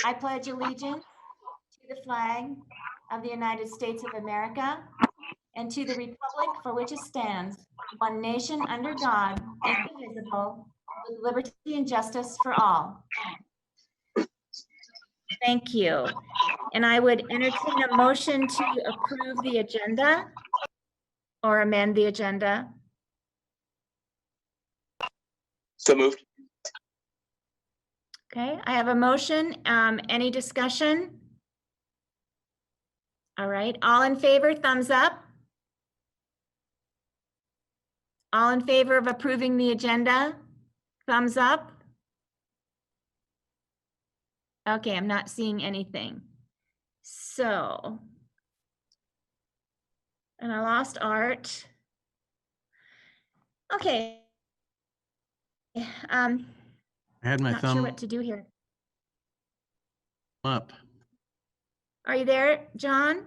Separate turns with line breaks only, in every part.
I pledge allegiance to the flag of the United States of America and to the republic for which it stands, one nation under God, indivisible, with liberty and justice for all. Thank you. And I would entertain a motion to approve the agenda or amend the agenda.
So moved.
Okay, I have a motion. Any discussion? All right, all in favor, thumbs up. All in favor of approving the agenda, thumbs up. Okay, I'm not seeing anything. So, and I lost Art. Okay.
I had my
Not sure
thumb
what to do here.
up.
Are you there, John?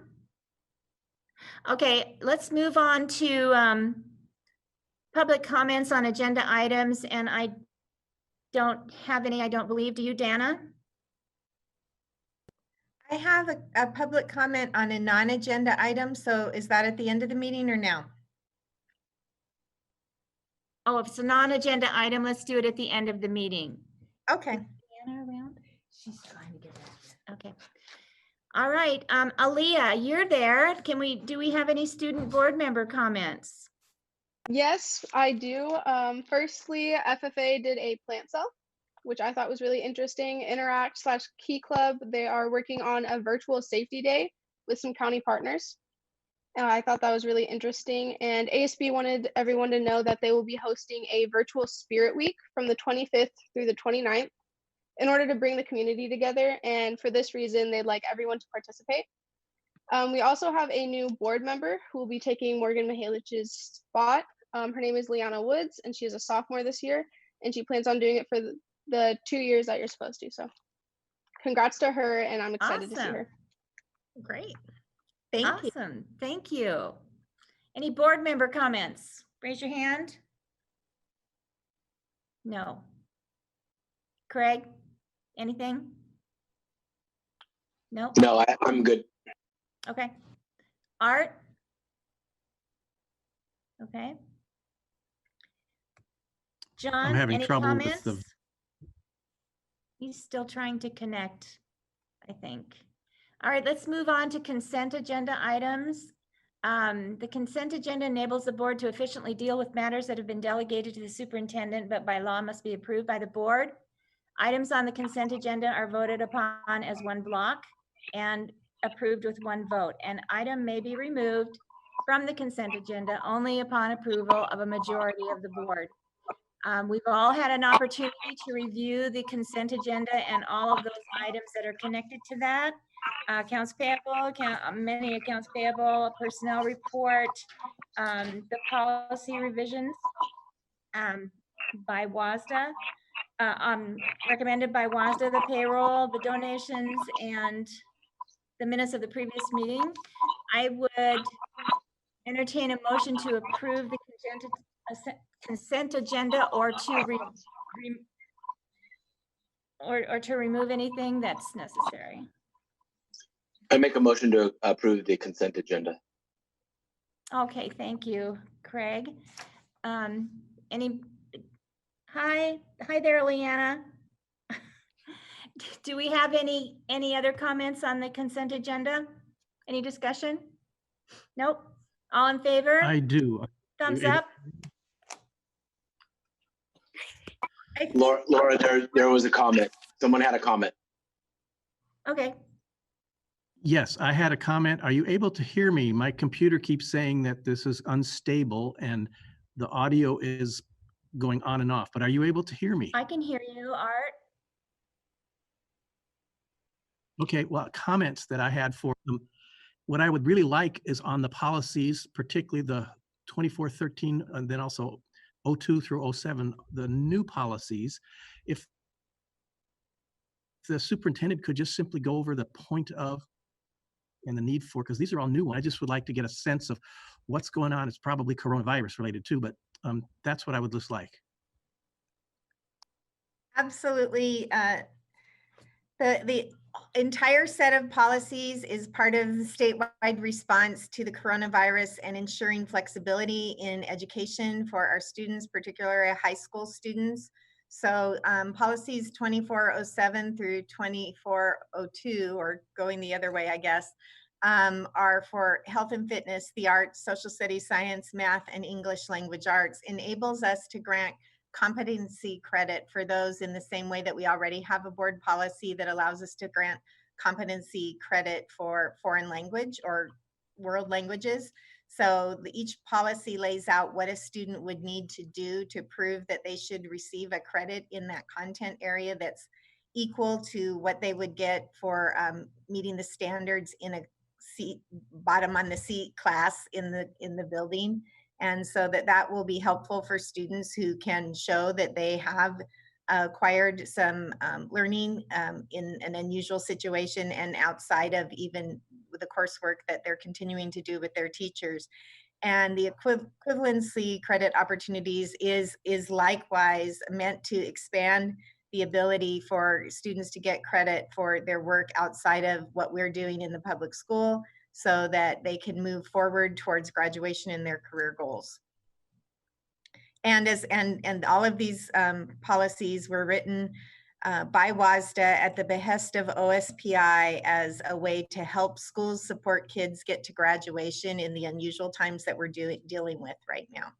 Okay, let's move on to public comments on agenda items, and I don't have any, I don't believe. Do you, Dana?
I have a public comment on a non-agenda item. So is that at the end of the meeting or now?
Oh, if it's a non-agenda item, let's do it at the end of the meeting.
Okay.
Dana around?
She's trying to get back.
Okay. All right, Aaliyah, you're there. Do we have any student board member comments?
Yes, I do. Firstly, FFA did a plant sale, which I thought was really interesting. Interact/Key Club, they are working on a virtual safety day with some county partners. I thought that was really interesting. And ASB wanted everyone to know that they will be hosting a virtual Spirit Week from the 25th through the 29th in order to bring the community together. And for this reason, they'd like everyone to participate. We also have a new board member who will be taking Morgan Mihalich's spot. Her name is Liana Woods, and she is a sophomore this year, and she plans on doing it for the 2 years that you're supposed to. So congrats to her, and I'm excited to see her.
Great.
Thank you.
Awesome. Thank you. Any board member comments? Raise your hand. No. Craig, anything? No?
No, I'm good.
Okay. Art? Okay. John,
having
any
trouble with
comments?
the-
He's still trying to connect, I think. All right, let's move on to consent agenda items. The consent agenda enables the board to efficiently deal with matters that have been delegated to the superintendent, but by law must be approved by the board. Items on the consent agenda are voted upon as one block and approved with one vote. An item may be removed from the consent agenda only upon approval of a majority of the board. We've all had an opportunity to review the consent agenda and all of those items that are connected to that. Accounts payable, many accounts payable, personnel report, the policy revisions by WASDA, recommended by WASDA, the payroll, the donations, and the minutes of the previous meeting. I would entertain a motion to approve the consent agenda or to to remove anything that's necessary.
I make a motion to approve the consent agenda.
Okay, thank you, Craig. Hi there, Leanna. Do we have any other comments on the consent agenda? Any discussion? Nope. All in favor?
I do.
Thumbs
It-
up.
Laura, there was a comment. Someone had a comment.
Okay.
Yes, I had a comment. Are you able to hear me? My computer keeps saying that this is unstable and the audio is going on and off, but are you able to hear me?
I can hear you, Art.
Okay, well, comments that I had for them. What I would really like is on the policies, particularly the 2413 and then also 02 through 07, the new policies. If the superintendent could just simply go over the point of and the need for, because these are all new ones. I just would like to get a sense of what's going on. It's probably coronavirus related too, but that's what I would just like.
Absolutely. The entire set of policies is part of the statewide response to the coronavirus and ensuring flexibility in education for our students, particularly high school students. So policies 2407 through 2402, or going the other way, I guess, are for health and fitness, the arts, social studies, science, math, and English language arts, enables us to grant competency credit for those in the same way that we already have a board policy that allows us to grant competency credit for foreign language or world languages. So each policy lays out what a student would need to do to prove that they should receive a credit in that content area that's equal to what they would get for meeting the standards in a seat, bottom on the seat class in the building. And so that will be helpful for students who can show that they have acquired some learning in an unusual situation and outside of even the coursework that they're continuing to do with their teachers. And the equivalency credit opportunities is likewise meant to expand the ability for students to get credit for their work outside of what we're doing in the public school, so that they can move forward towards graduation in their career goals. And all of these policies were written by WASDA at the behest of OSPI as a way to help schools support kids get to graduation in the unusual times that we're dealing with right now.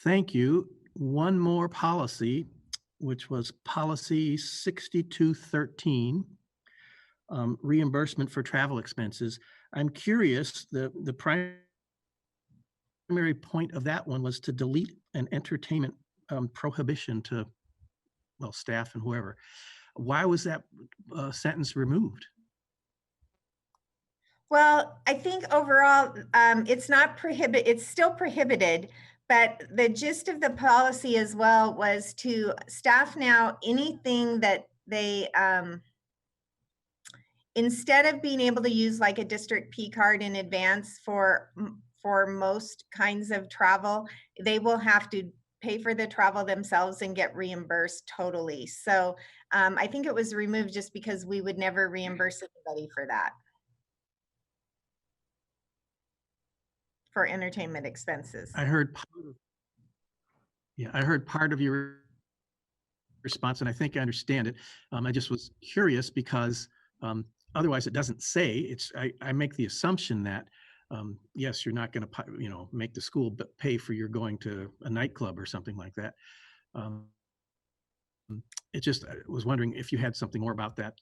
Thank you. One more policy, which was policy 6213. Reimbursement for travel expenses. I'm curious, the primary point of that one was to delete an entertainment prohibition to, well, staff and whoever. Why was that sentence removed?
Well, I think overall, it's not it's still prohibited, but the gist of the policy as well was to staff now anything that they, instead of being able to use like a district P card in advance for most kinds of travel, they will have to pay for the travel themselves and get reimbursed totally. So I think it was removed just because we would never reimburse anybody for that, for entertainment expenses.
I heard part of your response, and I think I understand it. I just was curious because otherwise it doesn't say. I make the assumption that yes, you're not going to make the school pay for your going to a nightclub or something like that. It just, I was wondering if you had something more about that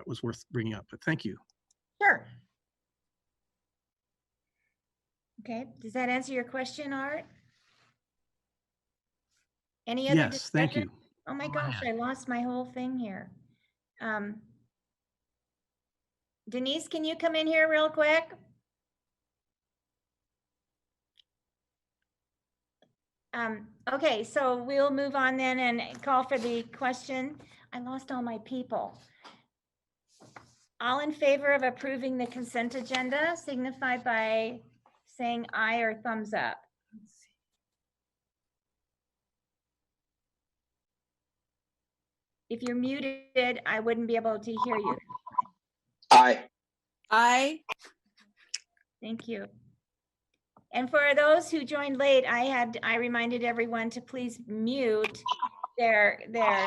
was worth bringing up, but thank you.
Sure.
Okay, does that answer your question, Art? Any other
Yes, thank
discussion?
you.
Oh my
Go
gosh,
ahead.
I lost my whole thing here. Denise, can you come in here real quick? Okay, so we'll move on then and call for the question. I lost all my people. All in favor of approving the consent agenda signify by saying aye or thumbs up. If you're muted, I wouldn't be able to hear you.
Aye.
Aye.
Thank you. And for those who joined late, I reminded everyone to please mute their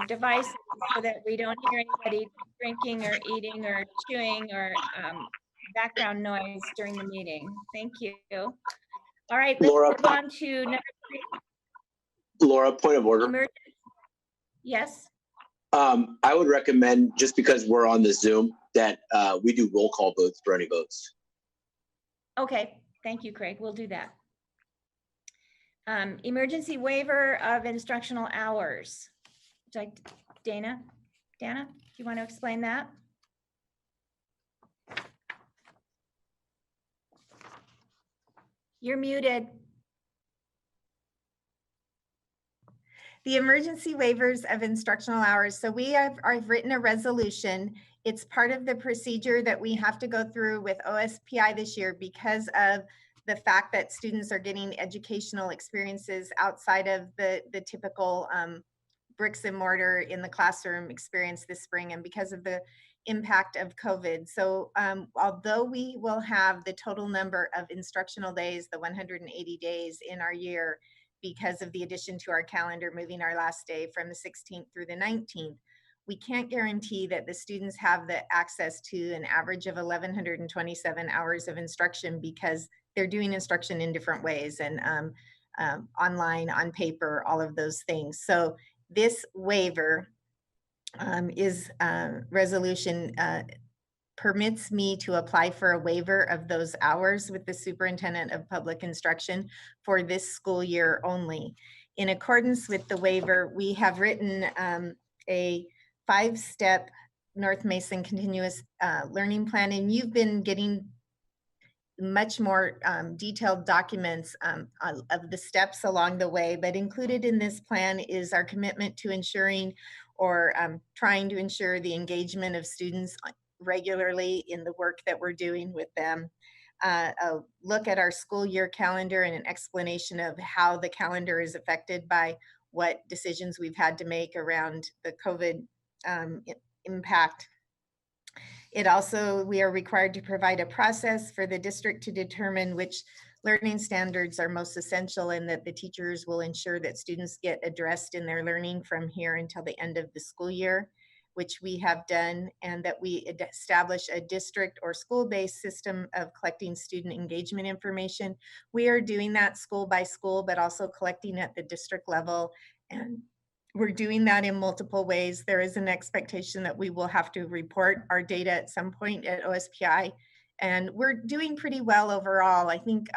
devices so that we don't hear anybody drinking or eating or chewing or background noise during the meeting. Thank you. All right, let's
Laura,
move on to number 3.
Laura, point of order.
Yes.
I would recommend, just because we're on the Zoom, that we do roll call votes for any votes.
Okay, thank you, Craig. We'll do that. Emergency waiver of instructional hours. Would you like Dana, do you want to explain that? You're muted.
The emergency waivers of instructional hours. So I've written a resolution. It's part of the procedure that we have to go through with OSPI this year because of the fact that students are getting educational experiences outside of the typical bricks and mortar in the classroom experience this spring and because of the impact of COVID. So although we will have the total number of instructional days, the 180 days in our year, because of the addition to our calendar, moving our last day from the 16th through the 19th, we can't guarantee that the students have the access to an average of 1,127 hours of instruction because they're doing instruction in different ways and online, on paper, all of those things. So this waiver is resolution permits me to apply for a waiver of those hours with the superintendent of public instruction for this school year only. In accordance with the waiver, we have written a 5-step North Mason continuous learning plan, and you've been getting much more detailed documents of the steps along the way, but included in this plan is our commitment to ensuring or trying to ensure the engagement of students regularly in the work that we're doing with them. A look at our school year calendar and an explanation of how the calendar is affected by what decisions we've had to make around the COVID impact. It also, we are required to provide a process for the district to determine which learning standards are most essential and that the teachers will ensure that students get addressed in their learning from here until the end of the school year, which we have done, and that we establish a district or school-based system of collecting student engagement information. We are doing that school by school, but also collecting at the district level, and we're doing that in multiple ways. There is an expectation that we will have to report our data at some point at OSPI, and we're doing pretty well overall. I think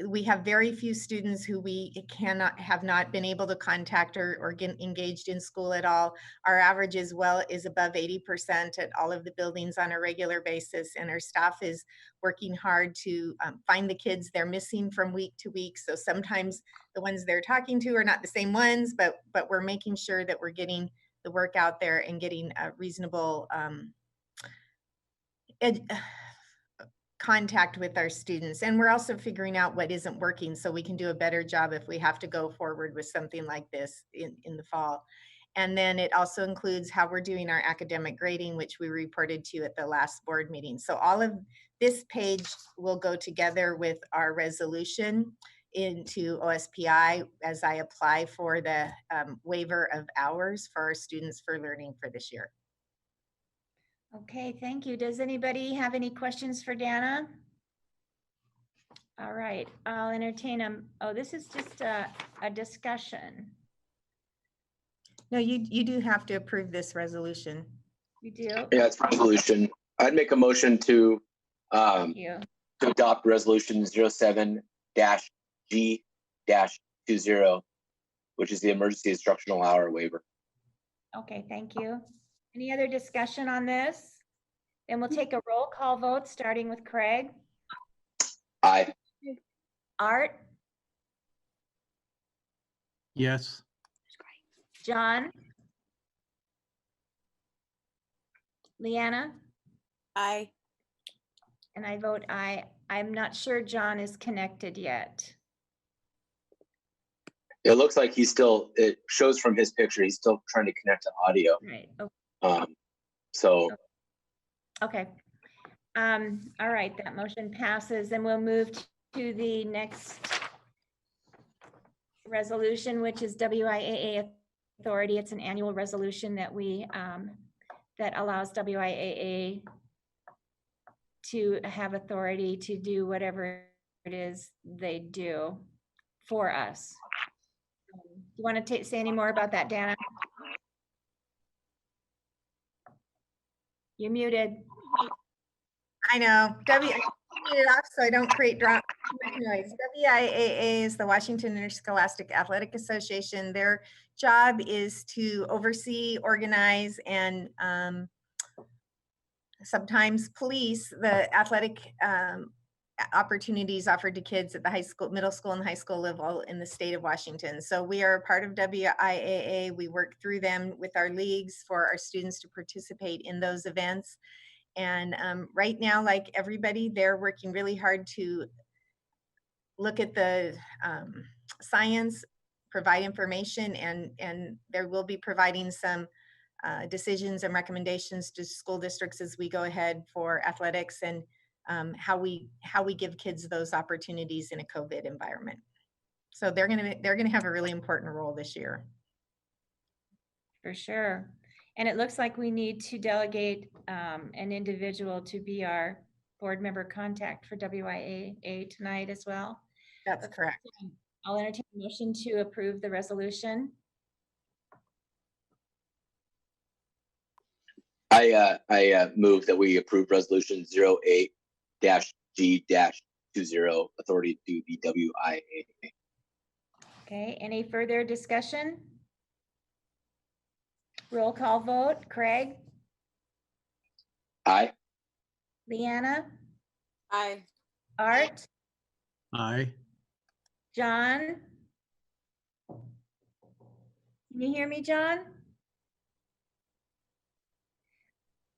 we have very few students who we have not been able to contact or get engaged in school at all. Our average is above 80% at all of the buildings on a regular basis, and our staff is working hard to find the kids they're missing from week to week. So sometimes the ones they're talking to are not the same ones, but we're making sure that we're getting the work out there and getting a reasonable contact with our students. And we're also figuring out what isn't working so we can do a better job if we have to go forward with something like this in the fall. And then it also includes how we're doing our academic grading, which we reported to you at the last board meeting. So all of this page will go together with our resolution into OSPI as I apply for the waiver of hours for our students for learning for this year.
Okay, thank you. Does anybody have any questions for Dana? All right, I'll entertain them. Oh, this is just a discussion.
No, you do have to approve this resolution.
We do?
Yeah, it's resolution. I'd make a motion to
Thank you.
adopt resolution 07-G-20, which is the emergency instructional hour waiver.
Okay, thank you. Any other discussion on this? Then we'll take a roll call vote, starting with Craig.
Aye.
Art,
Yes.
John, Leanna,
Aye.
and I vote aye. I'm not sure John is connected yet.
It looks like it shows from his picture, he's still trying to connect to audio.
Right,
So
okay. All right, that motion passes, and we'll move to the next resolution, which is WIAA authority. It's an annual resolution that we that allows WIAA to have authority to do whatever it is they do for us. You want to say any more about that, Dana? You're muted.
I know. I turn it off so I don't create noise. WIAA is the Washington Interscholastic Athletic Association. Their job is to oversee, organize, and sometimes police the athletic opportunities offered to kids at the high school, middle school, and high school level in the state of Washington. So we are a part of WIAA. We work through them with our leagues for our students to participate in those events. And right now, like everybody, they're working really hard to look at the science, provide information, and there will be providing some decisions and recommendations to school districts as we go ahead for athletics and how we give kids those opportunities in a COVID environment. So they're gonna have a really important role this year.
For sure. And it looks like we need to delegate an individual to be our board member contact for WIAA tonight as well.
That's correct.
I'll entertain a motion to approve the resolution.
I move that we approve resolution 08-G-20, authority to the WIAA.
Okay, any further discussion? Roll call vote. Craig,
Aye.
Leanna,
Aye.
Art,
Aye.
John? Can you hear me, John?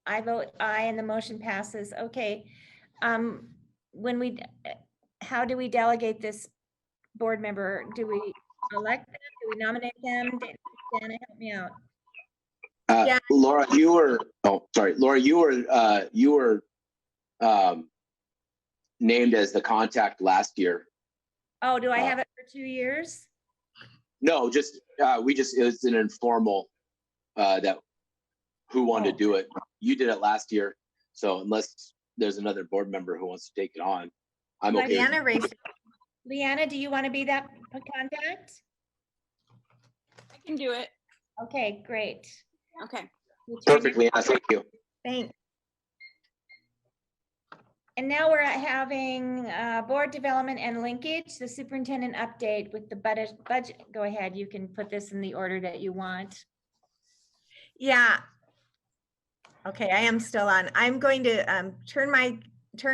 I vote aye and the motion passes. Okay. How do we delegate this board member? Do we elect them? Do we nominate them? Dana, help me out.
Yeah.
Laura, you were, Laura, you were named as the contact last year.
Oh, do I have it for 2 years?
No, it was an informal, who wanted to do it. You did it last year. So unless there's another board member who wants to take it on, I'm okay.
Leanna raised.
Leanna, do you want to be that contact?
I can do it.
Okay, great.
Okay.
Perfectly. Thank you.
Thanks.
And now we're having board development and linkage, the superintendent update with the budget. Go ahead, you can put this in the order that you want.
Yeah. Okay, I am still on. I'm going to turn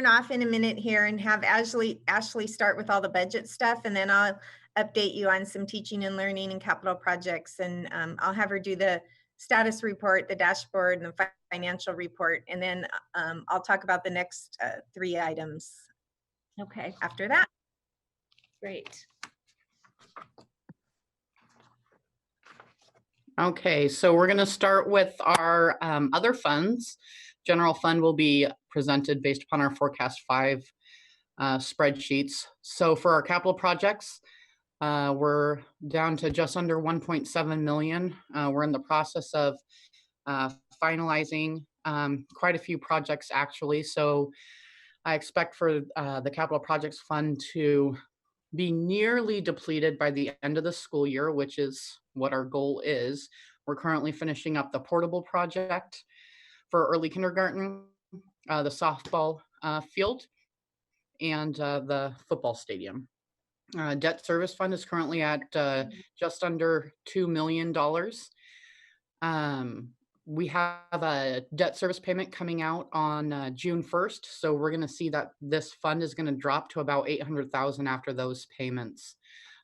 off in a minute here and have Ashley start with all the budget stuff, and then I'll update you on some teaching and learning and capital projects, and I'll have her do the status report, the dashboard, and the financial report, and then I'll talk about the next 3 items
Okay,
after that.
great.
Okay, so we're going to start with our other funds. General fund will be presented based upon our forecast 5 spreadsheets. So for our capital projects, we're down to just under 1.7 million. We're in the process of finalizing quite a few projects actually. So I expect for the capital projects fund to be nearly depleted by the end of the school year, which is what our goal is. We're currently finishing up the portable project for early kindergarten, the softball field, and the football stadium. Debt service fund is currently at just under $2 million. We have a debt service payment coming out on June 1st. So we're going to see that this fund is going to drop to about 800,000 after those payments.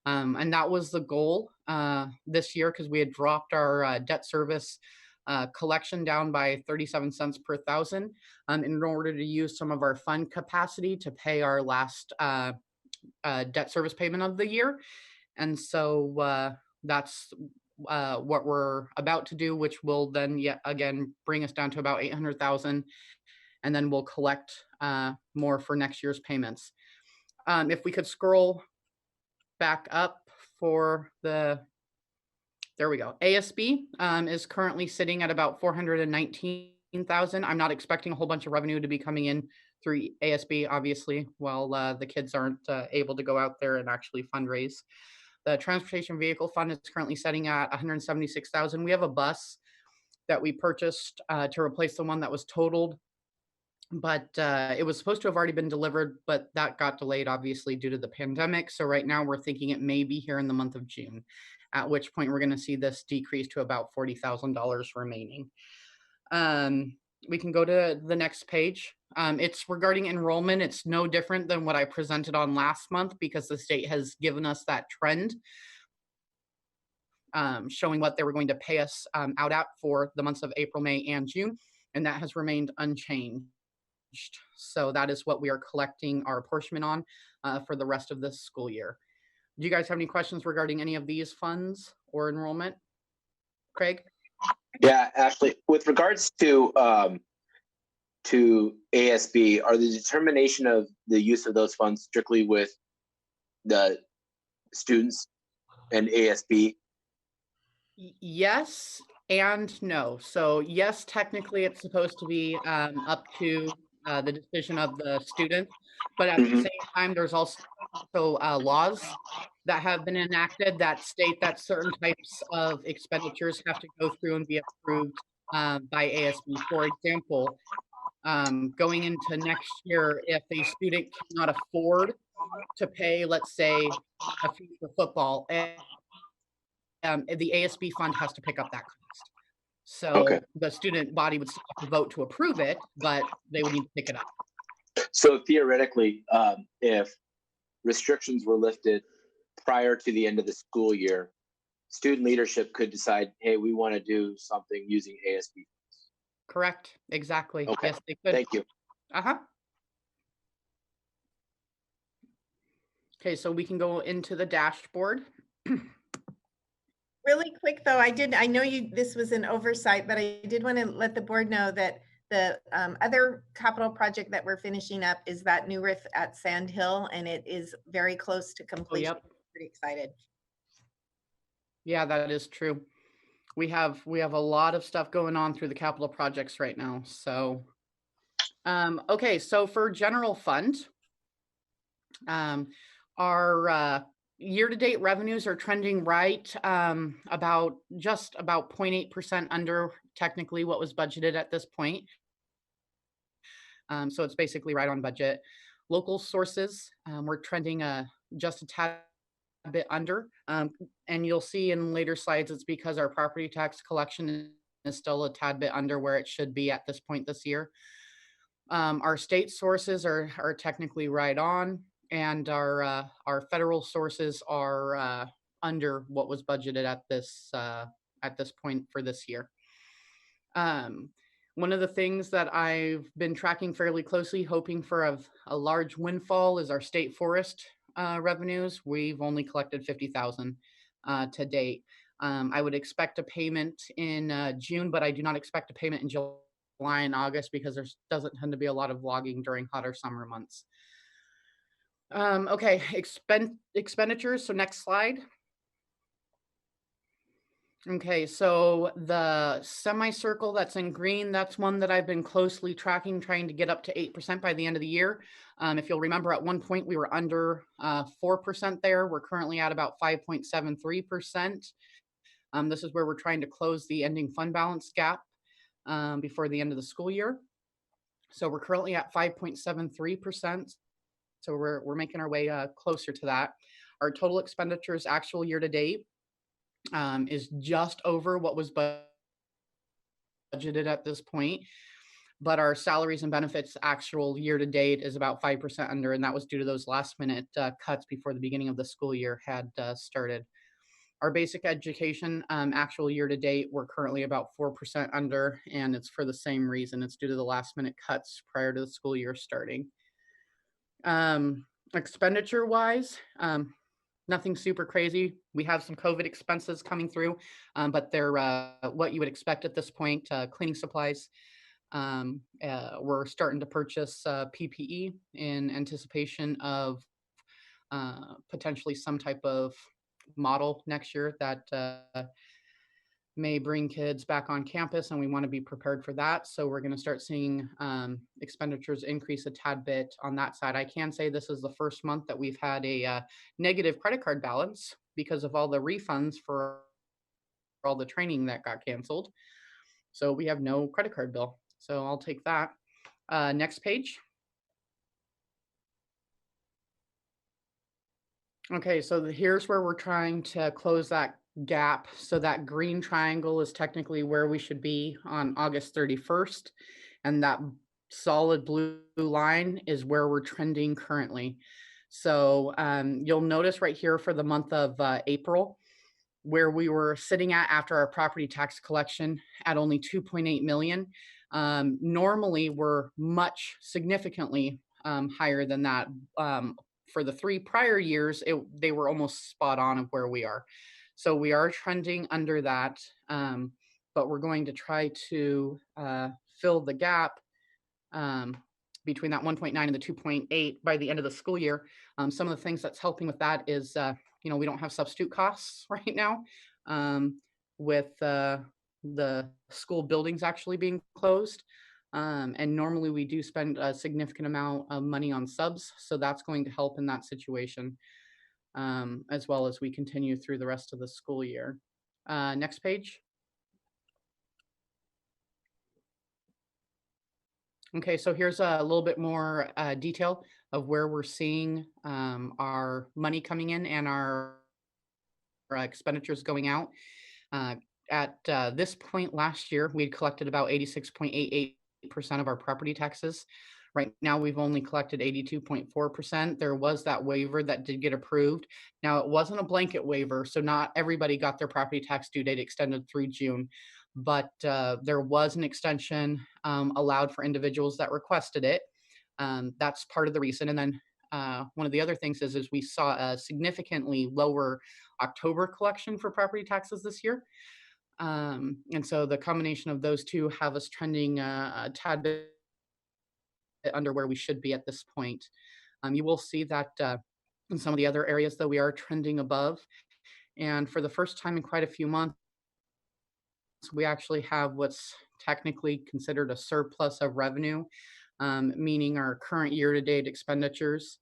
And that was the goal this year, because we had dropped our debt service collection down by 37 cents per thousand in order to use some of our fund capacity to pay our last debt service payment of the year. And so that's what we're about to do, which will then yet again bring us down to about 800,000, and then we'll collect more for next year's payments. If we could scroll back up for there we go. ASB is currently sitting at about 419,000. I'm not expecting a whole bunch of revenue to be coming in through ASB, obviously, while the kids aren't able to go out there and actually fundraise. The transportation vehicle fund is currently setting at 176,000. We have a bus that we purchased to replace the one that was totaled, but it was supposed to have already been delivered, but that got delayed, obviously, due to the pandemic. So right now we're thinking it may be here in the month of June, at which point we're going to see this decrease to about $40,000 remaining. We can go to the next page. It's regarding enrollment. It's no different than what I presented on last month, because the state has given us that trend showing what they were going to pay us out at for the months of April, May, and June, and that has remained unchanged. So that is what we are collecting our apportionment on for the rest of this school year. Do you guys have any questions regarding any of these funds or enrollment? Craig?
Yeah, Ashley, with regards to ASB, are the determination of the use of those funds strictly with the students and ASB?
Yes and no. So yes, technically it's supposed to be up to the decision of the student, but at the
Mhm.
same time, there's also laws that have been enacted that state that certain types of expenditures have to go through and be approved by ASB. For example, going into next year, if a student cannot afford to pay, let's say, a fee for football, the ASB fund has to pick up that cost.
Okay.
So the student body would still have to vote to approve it, but they would need to pick it up.
So theoretically, if restrictions were lifted prior to the end of the school year, student leadership could decide, hey, we want to do something using ASB.
Correct. Exactly.
Okay.
Yes, they could.
Thank you.
Uh-huh. Okay, so we can go into the dashboard.
Really quick though, I know this was an oversight, but I did want to let the board know that the other capital project that we're finishing up is that new roof at Sand Hill, and it is very close to completion.
Yep.
Pretty excited.
Yeah, that is true. We have a lot of stuff going on through the capital projects right now. So, okay, so for general fund, our year-to-date revenues are trending right, just about 0.8% under technically what was budgeted at this point. So it's basically right on budget. Local sources, we're trending just a tad bit under. And you'll see in later slides, it's because our property tax collection is still a tad bit under where it should be at this point this year. Our state sources are technically right on, and our federal sources are under what was budgeted at this point for this year. One of the things that I've been tracking fairly closely, hoping for a large windfall, is our state forest revenues. We've only collected 50,000 to date. I would expect a payment in June, but I do not expect a payment in July and August because there doesn't tend to be a lot of logging during hotter summer months. Okay, expenditures. So next slide. Okay, so the semicircle that's in green, that's one that I've been closely tracking, trying to get up to 8% by the end of the year. If you'll remember, at one point we were under 4% there. We're currently at about 5.73%. This is where we're trying to close the ending fund balance gap before the end of the school year. So we're currently at 5.73%. So we're making our way closer to that. Our total expenditures actual year to date is just over what was budgeted at this point, but our salaries and benefits actual year to date is about 5% under, and that was due to those last minute cuts before the beginning of the school year had started. Our basic education actual year to date, we're currently about 4% under, and it's for the same reason. It's due to the last minute cuts prior to the school year starting. Expenditure wise, nothing super crazy. We have some COVID expenses coming through, but they're what you would expect at this point. Cleaning supplies. We're starting to purchase PPE in anticipation of potentially some type of model next year that may bring kids back on campus, and we want to be prepared for that. So we're going to start seeing expenditures increase a tad bit on that side. I can say this is the first month that we've had a negative credit card balance because of all the refunds for all the training that got canceled. So we have no credit card bill. So I'll take that. Next page. Okay, so here's where we're trying to close that gap. So that green triangle is technically where we should be on August 31st. And that solid blue line is where we're trending currently. So you'll notice right here for the month of April, where we were sitting at after our property tax collection at only 2.8 million. Normally we're much significantly higher than that. for the 3 prior years, they were almost spot on of where we are. So we are trending under that, but we're going to try to fill the gap between that 1.9 and the 2.8 by the end of the school year. Some of the things that's helping with that is, we don't have substitute costs right now with the school buildings actually being closed. And normally we do spend a significant amount of money on subs. So that's going to help in that situation, as well as we continue through the rest of the school year. Next page. Okay, so here's a little bit more detail of where we're seeing our money coming in and our expenditures going out. At this point last year, we'd collected about 86.88% of our property taxes. Right now, we've only collected 82.4%. There was that waiver that did get approved. Now, it wasn't a blanket waiver, so not everybody got their property tax due date extended through June, but there was an extension allowed for individuals that requested it. That's part of the reason. And then one of the other things is we saw a significantly lower October collection for property taxes this year. And so the combination of those two have us trending a tad bit under where we should be at this point. You will see that in some of the other areas that we are trending above. And for the first time in quite a few months, we actually have what's technically considered a surplus of revenue, meaning our current year-to-date expenditures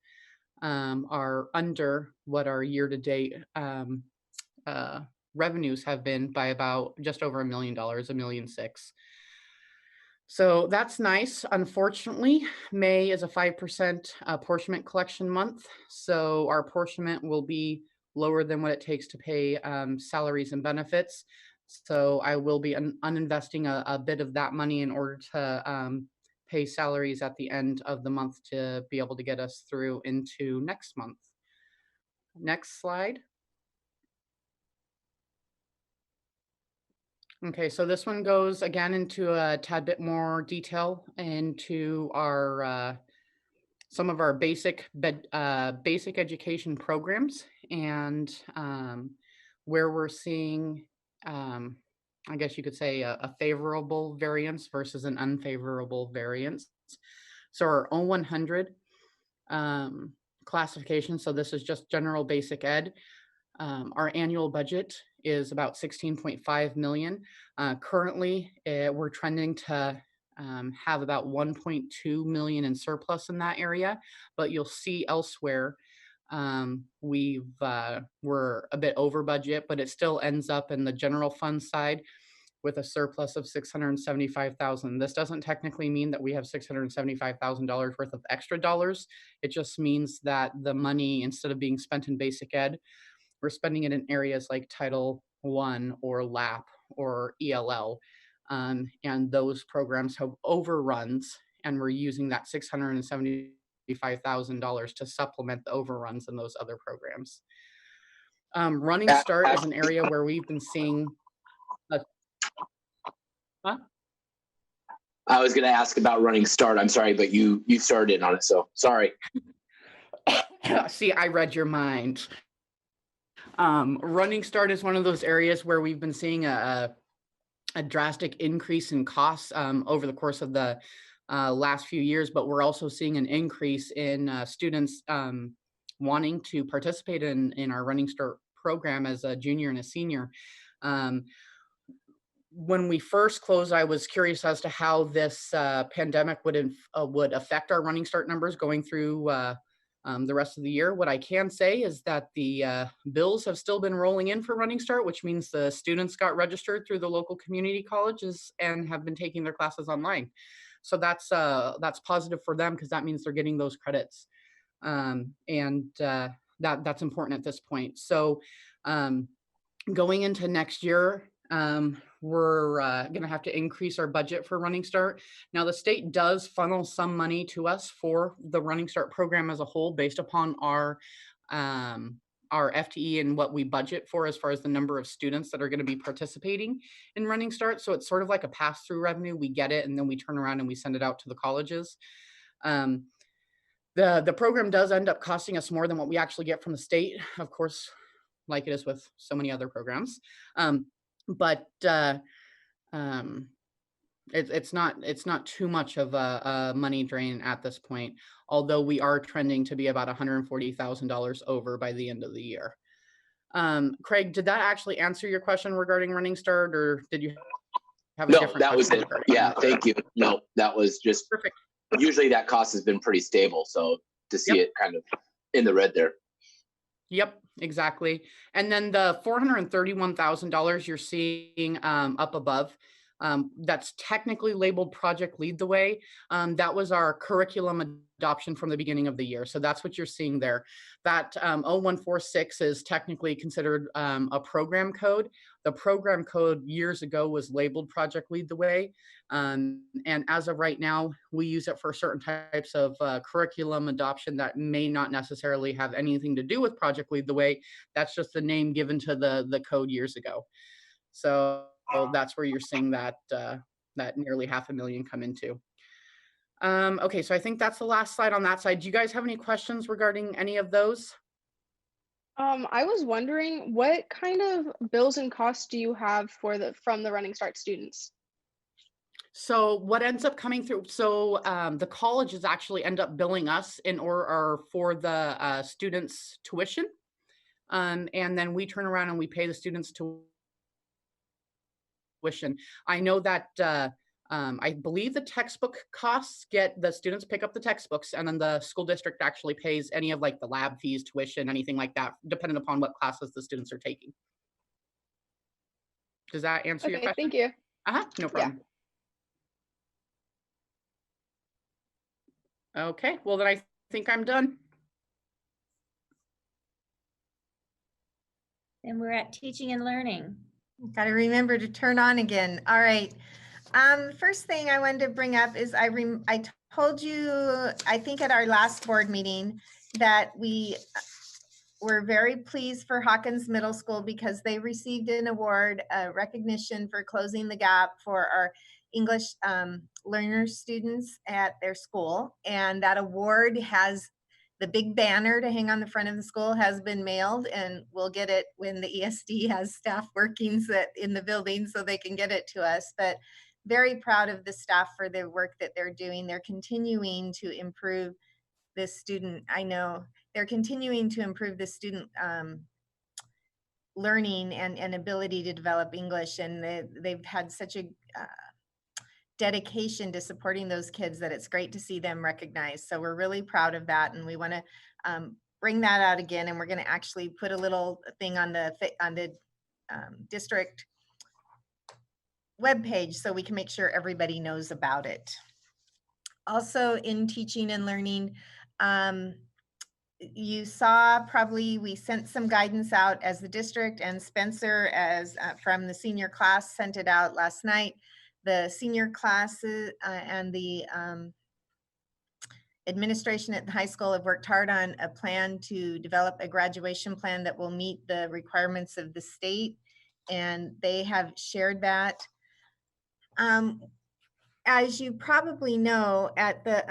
are under what our year-to-date revenues have been by about just over $1 million, $1.6 million. So that's nice. Unfortunately, May is a 5% apportionment collection month. So our apportionment will be lower than what it takes to pay salaries and benefits. So I will be uninvesting a bit of that money in order to pay salaries at the end of the month to be able to get us through into next month. Next slide. Okay, so this one goes again into a tad bit more detail into our some of our basic education programs and where we're seeing, I guess you could say, a favorable variance versus an unfavorable variance. So our O100 classification, so this is just general basic ed. Our annual budget is about 16.5 million. Currently, we're trending to have about 1.2 million in surplus in that area, but you'll see elsewhere we're a bit over budget, but it still ends up in the general fund side with a surplus of $675,000. This doesn't technically mean that we have $675,000 worth of extra dollars. It just means that the money, instead of being spent in basic ed, we're spending it in areas like Title I or LAP or ELL. And those programs have overruns, and we're using that $675,000 to supplement the overruns in those other programs. Running Start is an area where we've been seeing
I was going to ask about Running Start. I'm sorry, but you started in on it, so sorry.
See, I read your mind. Running Start is one of those areas where we've been seeing a drastic increase in costs over the course of the last few years, but we're also seeing an increase in students wanting to participate in our Running Start program as a junior and a senior. When we first closed, I was curious as to how this pandemic would affect our Running Start numbers going through the rest of the year. What I can say is that the bills have still been rolling in for Running Start, which means the students got registered through the local community colleges and have been taking their classes online. So that's positive for them because that means they're getting those credits, and that's important at this point. So going into next year, we're going to have to increase our budget for Running Start. Now, the state does funnel some money to us for the Running Start program as a whole based upon our FTE and what we budget for as far as the number of students that are going to be participating in Running Start. So it's sort of like a pass-through revenue. We get it, and then we turn around and we send it out to the colleges. The program does end up costing us more than what we actually get from the state, of course, like it is with so many other programs. But it's not too much of a money drain at this point, although we are trending to be about $140,000 over by the end of the year. Craig, did that actually answer your question regarding Running Start, or did you have a
No,
different
that was
question
it.
regarding
Yeah,
Running Start?
thank you. No, that was just,
Perfect.
usually that cost has been pretty stable. So to see
Yep.
it kind of in the red there.
Yep, exactly. And then the $431,000 you're seeing up above, that's technically labeled Project Lead the Way. That was our curriculum adoption from the beginning of the year. So that's what you're seeing there. That 0146 is technically considered a program code. The program code years ago was labeled Project Lead the Way. And as of right now, we use it for certain types of curriculum adoption that may not necessarily have anything to do with Project Lead the Way. That's just the name given to the code years ago. So that's where you're seeing that that nearly $500,000 come into. Okay, so I think that's the last slide on that side. Do you guys have any questions regarding any of those?
I was wondering, what kind of bills and costs do you have from the Running Start students?
So what ends up coming through, so the colleges actually end up billing us or for the students' tuition. And then we turn around and we pay the students tuition. I know that I believe the textbook costs the students pick up the textbooks, and then the school district actually pays any of like the lab fees, tuition, anything like that, depending upon what classes the students are taking. Does that answer your
Okay,
question?
thank you.
No problem. Okay, well then I think I'm done.
And we're at teaching and learning.
Got to remember to turn on again. All right. First thing I wanted to bring up is I told you, I think at our last board meeting, that we were very pleased for Hawkins Middle School because they received an award, recognition for closing the gap for our English learner students at their school. And that award has the big banner to hang on the front of the school has been mailed, and we'll get it when the ESD has staff working in the building so they can get it to us. But very proud of the staff for the work that they're doing. They're continuing to improve this student. I know they're continuing to improve the student learning and ability to develop English. And they've had such a dedication to supporting those kids that it's great to see them recognized. So we're really proud of that. And we want to bring that out again. And we're going to actually put a little thing on the district webpage so we can make sure everybody knows about it. Also in teaching and learning, you saw probably we sent some guidance out as the district, and Spencer as from the senior class sent it out last night. The senior classes and the administration at the high school have worked hard on a plan to develop a graduation plan that will meet the requirements of the state, and they have shared that. As you probably know, at the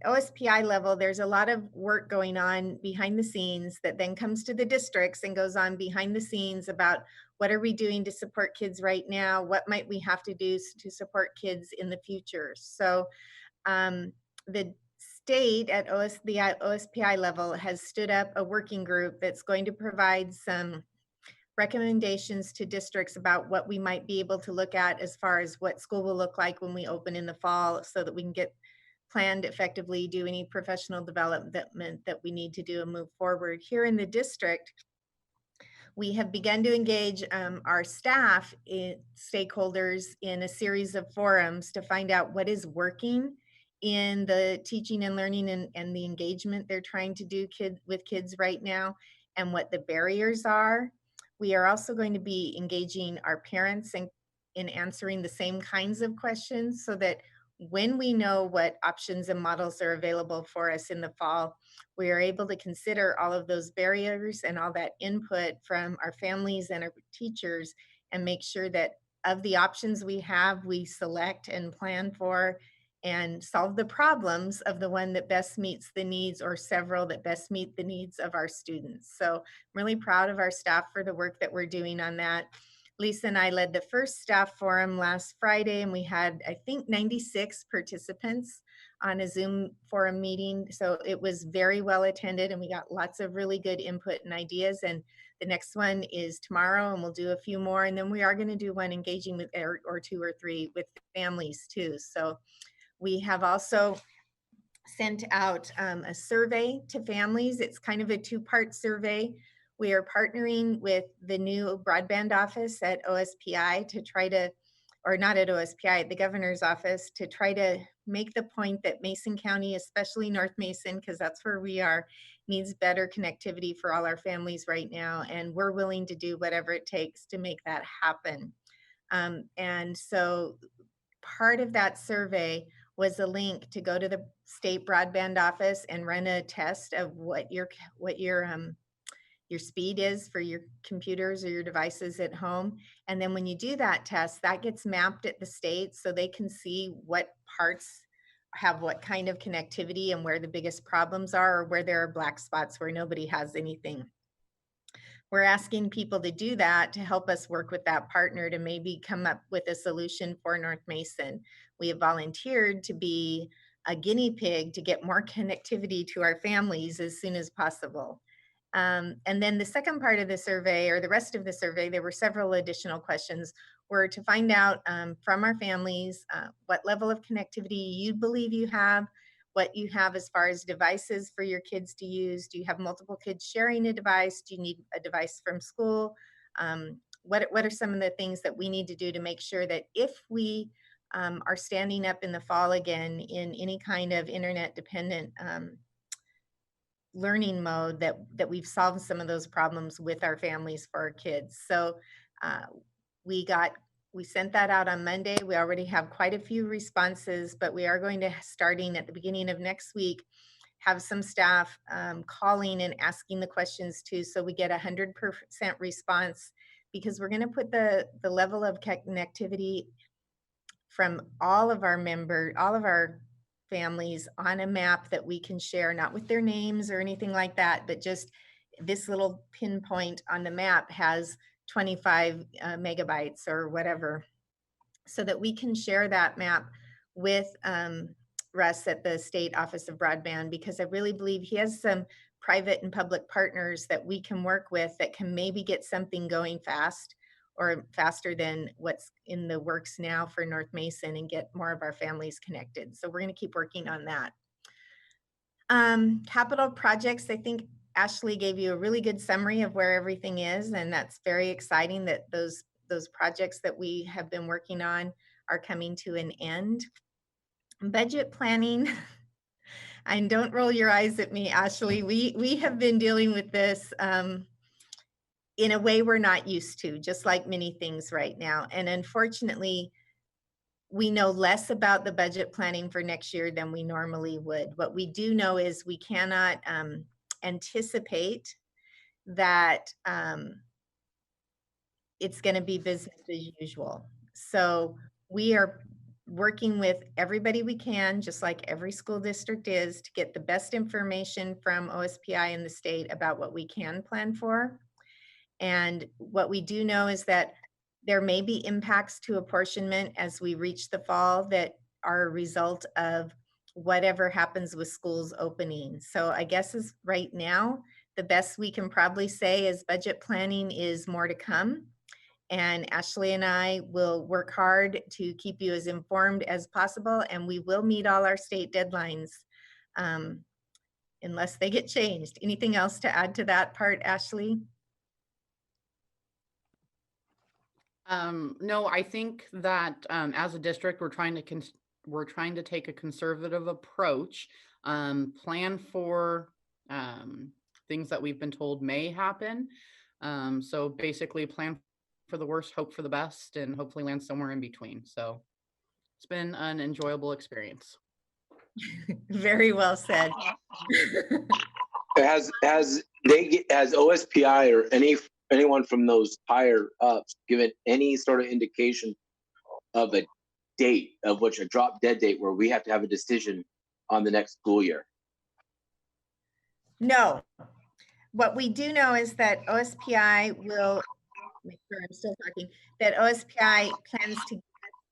OSPI level, there's a lot of work going on behind the scenes that then comes to the districts and goes on behind the scenes about what are we doing to support kids right now? What might we have to do to support kids in the future? So the state at the OSPI level has stood up a working group that's going to provide some recommendations to districts about what we might be able to look at as far as what school will look like when we open in the fall, so that we can get planned effectively, do any professional development that we need to do and move forward. Here in the district, we have begun to engage our staff stakeholders in a series of forums to find out what is working in the teaching and learning and the engagement they're trying to do with kids right now, and what the barriers are. We are also going to be engaging our parents in answering the same kinds of questions, so that when we know what options and models are available for us in the fall, we are able to consider all of those barriers and all that input from our families and our teachers, and make sure that of the options we have, we select and plan for and solve the problems of the one that best meets the needs, or several that best meet the needs of our students. So I'm really proud of our staff for the work that we're doing on that. Lisa and I led the first staff forum last Friday, and we had, I think, 96 participants on a Zoom forum meeting. So it was very well attended, and we got lots of really good input and ideas. And the next one is tomorrow, and we'll do a few more. And then we are going to do one engaging with or two or three with families too. So we have also sent out a survey to families. It's kind of a two-part survey. We are partnering with the new broadband office at OSPI to try to, or not at OSPI, at the governor's office, to try to make the point that Mason County, especially North Mason, because that's where we are, needs better connectivity for all our families right now. And we're willing to do whatever it takes to make that happen. And so part of that survey was a link to go to the state broadband office and run a test of what your speed is for your computers or your devices at home. And then when you do that test, that gets mapped at the state so they can see what parts have what kind of connectivity and where the biggest problems are, or where there are black spots where nobody has anything. We're asking people to do that to help us work with that partner to maybe come up with a solution for North Mason. We have volunteered to be a guinea pig to get more connectivity to our families as soon as possible. And then the second part of the survey, or the rest of the survey, there were several additional questions, were to find out from our families what level of connectivity you believe you have, what you have as far as devices for your kids to use. Do you have multiple kids sharing a device? Do you need a device from school? What are some of the things that we need to do to make sure that if we are standing up in the fall again in any kind of internet dependent learning mode, that we've solved some of those problems with our families for our kids. So we sent that out on Monday. We already have quite a few responses, but we are going to, starting at the beginning of next week, have some staff calling and asking the questions too, so we get 100% response, because we're going to put the level of connectivity from all of our families on a map that we can share, not with their names or anything like that, but just this little pinpoint on the map has 25 megabytes or whatever, so that we can share that map with Russ at the State Office of Broadband, because I really believe he has some private and public partners that we can work with that can maybe get something going fast, or faster than what's in the works now for North Mason, and get more of our families connected. So we're going to keep working on that. Capital projects, I think Ashley gave you a really good summary of where everything is, and that's very exciting that those projects that we have been working on are coming to an end. Budget planning, and don't roll your eyes at me, Ashley. We have been dealing with this in a way we're not used to, just like many things right now. And unfortunately, we know less about the budget planning for next year than we normally would. What we do know is we cannot anticipate that it's going to be business as usual. So we are working with everybody we can, just like every school district is, to get the best information from OSPI and the state about what we can plan for. And what we do know is that there may be impacts to apportionment as we reach the fall that are a result of whatever happens with schools opening. So I guess as right now, the best we can probably say is budget planning is more to come. And Ashley and I will work hard to keep you as informed as possible, and we will meet all our state deadlines unless they get changed. Anything else to add to that part, Ashley?
No, I think that as a district, we're trying to take a conservative approach, plan for things that we've been told may happen. So basically plan for the worst, hope for the best, and hopefully land somewhere in between. So it's been an enjoyable experience.
Very well said.
Has OSPI or anyone from those higher ups given any sort of indication of a date of which a drop dead date where we have to have a decision on the next school year?
No. What we do know is that OSPI will, make sure I'm still talking, that OSPI plans to get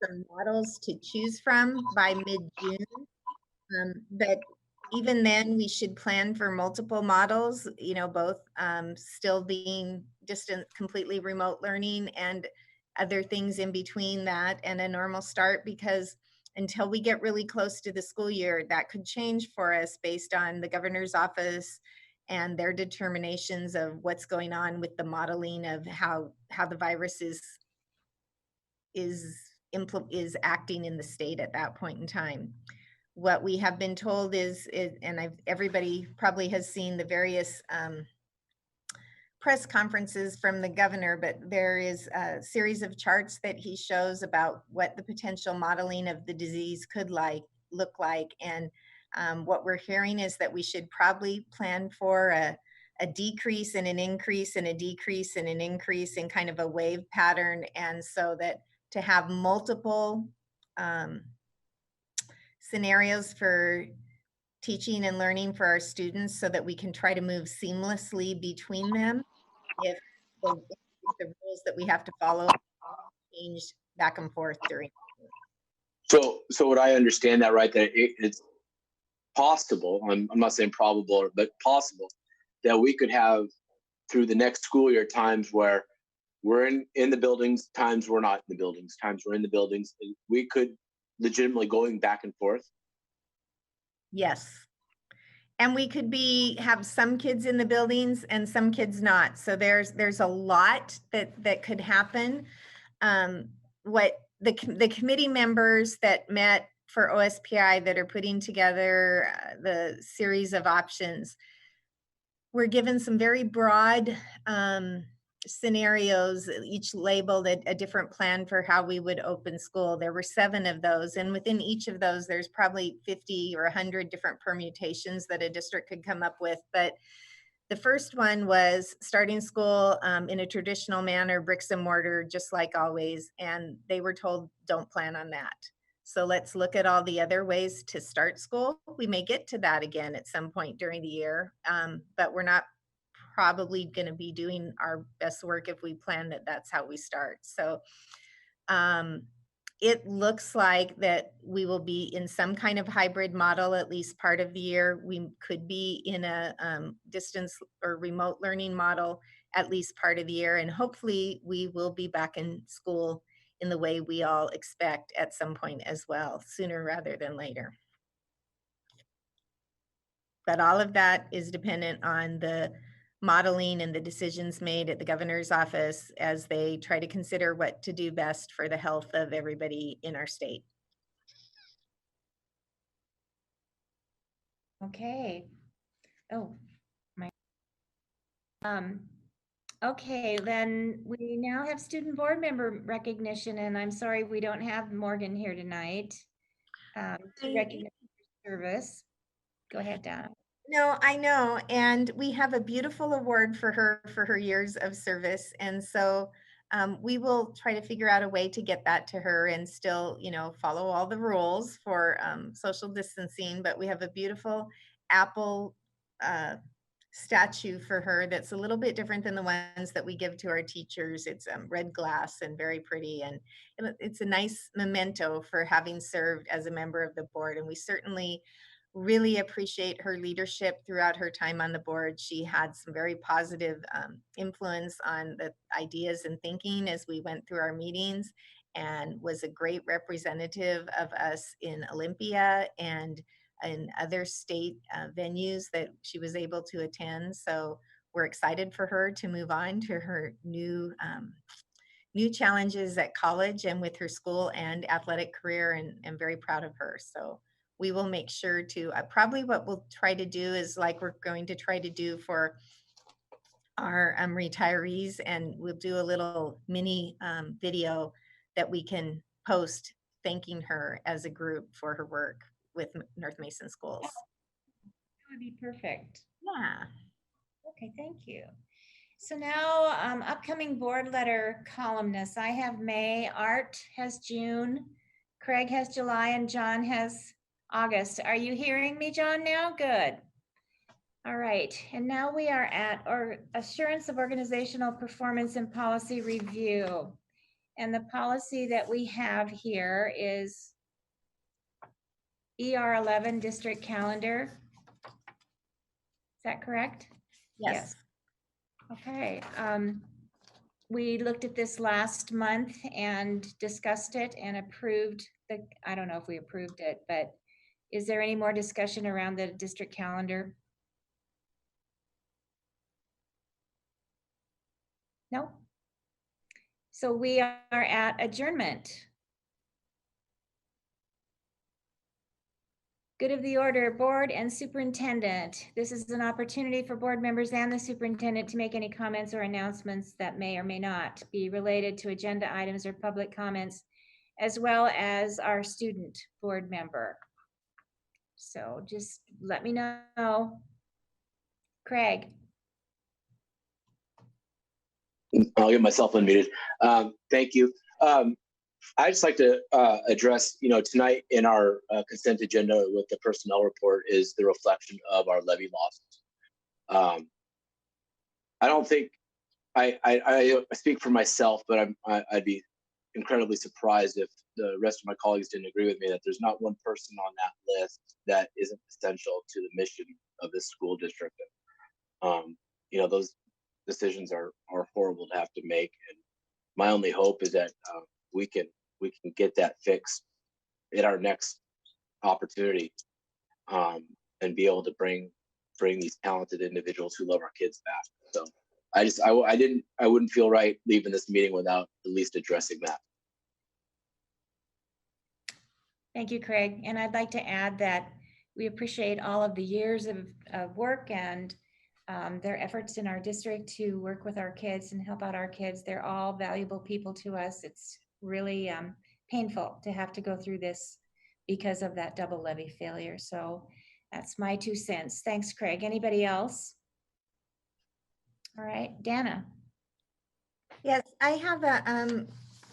some models to choose from by mid-June. But even then, we should plan for multiple models, you know, both still being distant, completely remote learning and other things in between that and a normal start, because until we get really close to the school year, that could change for us based on the governor's office and their determinations of what's going on with the modeling of how the virus is acting in the state at that point in time. What we have been told is and everybody probably has seen the various press conferences from the governor, but there is a series of charts that he shows about what the potential modeling of the disease could look like. And what we're hearing is that we should probably plan for a decrease and an increase and a decrease and an increase in kind of a wave pattern. And so that to have multiple scenarios for teaching and learning for our students so that we can try to move seamlessly between them if the rules that we have to follow change back and forth during.
So would I understand that right, that it's possible, I'm not saying probable, but possible, that we could have through the next school year times where we're in the buildings, times we're not in the buildings, times we're in the buildings, and we could legitimately going back and forth?
Yes. And we could have some kids in the buildings and some kids not. So there's a lot that could happen. What the committee members that met for OSPI that are putting together the series of options were given some very broad scenarios, each labeled a different plan for how we would open school. There were 7 of those, and within each of those, there's probably 50 or 100 different permutations that a district could come up with. But the first one was starting school in a traditional manner, bricks and mortar, just like always, and they were told, don't plan on that. So let's look at all the other ways to start school. We may get to that again at some point during the year, but we're not probably going to be doing our best work if we plan that that's how we start. So it looks like that we will be in some kind of hybrid model at least part of the year. We could be in a distance or remote learning model at least part of the year. And hopefully we will be back in school in the way we all expect at some point as well, sooner rather than later. But all of that is dependent on the modeling and the decisions made at the governor's office as they try to consider what to do best for the health of everybody in our state.
Okay. Oh, my. Okay, then we now have student board member recognition, and I'm sorry we don't have Morgan here tonight to recognize her service. Go ahead, Donna.
No, I know. And we have a beautiful award for her years of service. And so we will try to figure out a way to get that to her and still, you know, follow all the rules for social distancing. But we have a beautiful apple statue for her that's a little bit different than the ones that we give to our teachers. It's red glass and very pretty. And it's a nice memento for having served as a member of the board. And we certainly really appreciate her leadership throughout her time on the board. She had some very positive influence on the ideas and thinking as we went through our meetings, and was a great representative of us in Olympia and in other state venues that she was able to attend. So we're excited for her to move on to her new challenges at college and with her school and athletic career, and very proud of her. So we will make sure to, probably what we'll try to do is like we're going to try to do for our retirees, and we'll do a little mini video that we can post thanking her as a group for her work with North Mason Schools.
That would be perfect.
Yeah.
Okay, thank you. So now upcoming board letter columnists. I have May, Art has June, Craig has July and John has August. Are you hearing me, John, now? Good. All right, and now we are at our assurance of organizational performance and policy review. And the policy that we have here is ER 11 district calendar. Is that correct?
Yes.
Okay. We looked at this last month and discussed it and approved the, I don't know if we approved it, but is there any more discussion around the district calendar? No? So we are at adjournment. Good of the order, board and superintendent. This is an opportunity for board members and the superintendent to make any comments or announcements that may or may not be related to agenda items or public comments, as well as our student board member. So just let me know. Craig.
I'll get myself unmuted. Thank you. I'd just like to address, tonight in our consent agenda with the personnel report is the reflection of our levy losses. I don't think I speak for myself, but I'd be incredibly surprised if the rest of my colleagues didn't agree with me that there's not one person on that list that isn't essential to the mission of this school district. Those decisions are horrible to have to make, and my only hope is that we can get that fixed at our next opportunity, and be able to bring these talented individuals who love our kids back. So I wouldn't feel right leaving this meeting without at least addressing that.
Thank you, Craig. And I'd like to add that we appreciate all of the years of work and their efforts in our district to work with our kids and help out our kids. They're all valuable people to us. It's really painful to have to go through this because of that double levy failure. So that's my 2 cents. Thanks, Craig. Anybody else? All right, Dana.
Yes, I have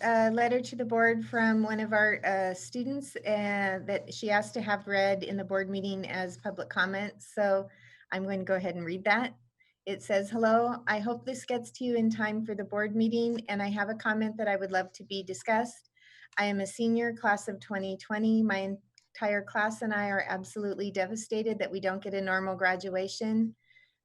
a letter to the board from one of our students that she asked to have read in the board meeting as public comment. So I'm going to go ahead and read that. It says, "Hello, I hope this gets to you in time for the board meeting, and I have a comment that I would love to be discussed. I am a senior, class of 2020. My entire class and I are absolutely devastated that we don't get a normal graduation.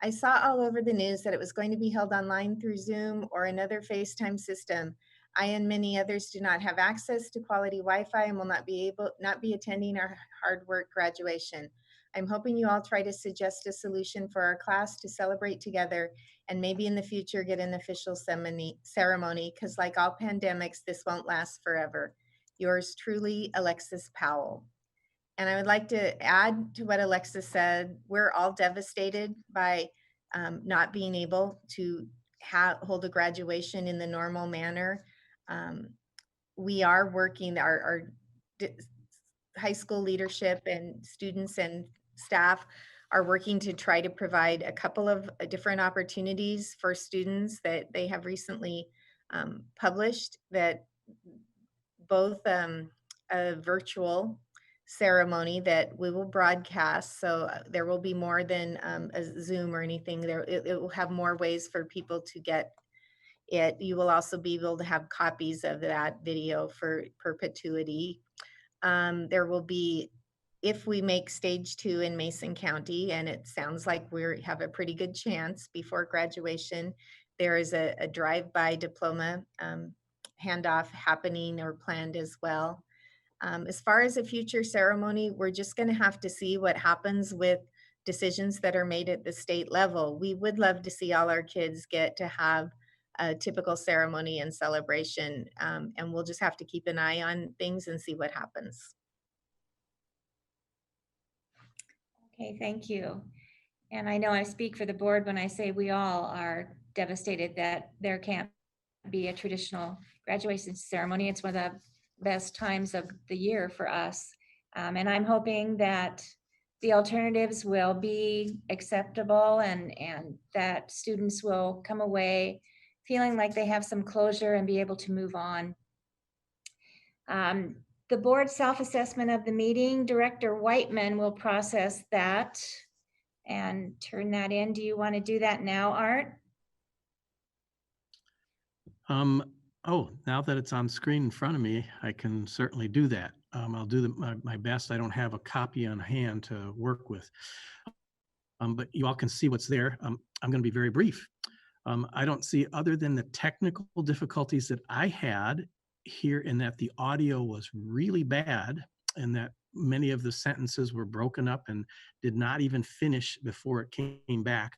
I saw all over the news that it was going to be held online through Zoom or another FaceTime system. I and many others do not have access to quality Wi-Fi and will not be attending our hard work graduation. I'm hoping you all try to suggest a solution for our class to celebrate together and maybe in the future get an official ceremony, because like all pandemics, this won't last forever. Yours truly, Alexis Powell." And I would like to add to what Alexis said. We're all devastated by not being able to hold a graduation in the normal manner. We are working, our high school leadership and students and staff are working to try to provide a couple of different opportunities for students that they have recently published, that both a virtual ceremony that we will broadcast. So there will be more than a Zoom or anything there. It will have more ways for people to get it. You will also be able to have copies of that video for perpetuity. There will be, if we make stage 2 in Mason County, and it sounds like we have a pretty good chance before graduation, there is a drive-by diploma handoff happening or planned as well. As far as a future ceremony, we're just going to have to see what happens with decisions that are made at the state level. We would love to see all our kids get to have a typical ceremony and celebration, and we'll just have to keep an eye on things and see what happens.
Okay, thank you. And I know I speak for the board when I say we all are devastated that there can't be a traditional graduation ceremony. It's one of the best times of the year for us. And I'm hoping that the alternatives will be acceptable and that students will come away feeling like they have some closure and be able to move on. The board self-assessment of the meeting, Director Whiteman will process that and turn that in. Do you want to do that now, Art?
Oh, now that it's on screen in front of me, I can certainly do that. I'll do my best. I don't have a copy on hand to work with. But you all can see what's there. I'm going to be very brief. I don't see, other than the technical difficulties that I had here, in that the audio was really bad and that many of the sentences were broken up and did not even finish before it came back.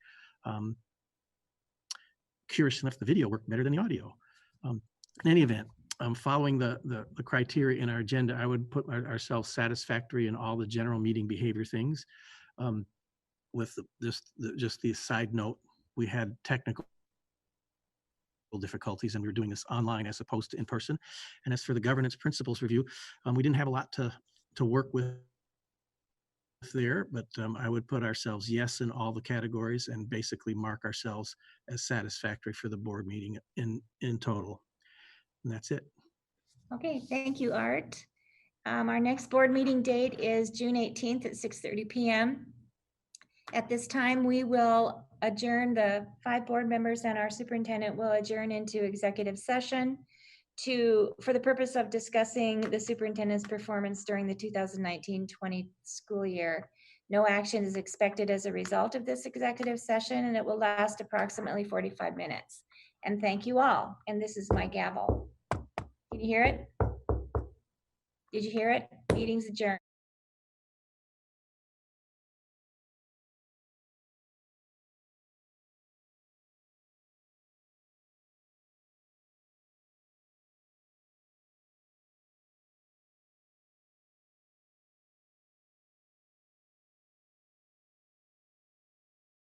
Curious enough, the video worked better than the audio. In any event, following the criteria in our agenda, I would put ourselves satisfactory in all the general meeting behavior things. With just the side note, we had technical difficulties and we were doing this online as opposed to in person. And as for the governance principles review, we didn't have a lot to work with there, but I would put ourselves yes in all the categories and basically mark ourselves as satisfactory for the board meeting in total. And that's it.
Okay, thank you, Art. Our next board meeting date is June 18th at 6:30 p.m. At this time, we will adjourn, the 5 board members and our superintendent will adjourn into executive session for the purpose of discussing the superintendent's performance during the 2019-20 school year. No action is expected as a result of this executive session, and it will last approximately 45 minutes. And thank you all. And this is my gavel. Can you hear it? Did you hear it? Meeting's adjourned.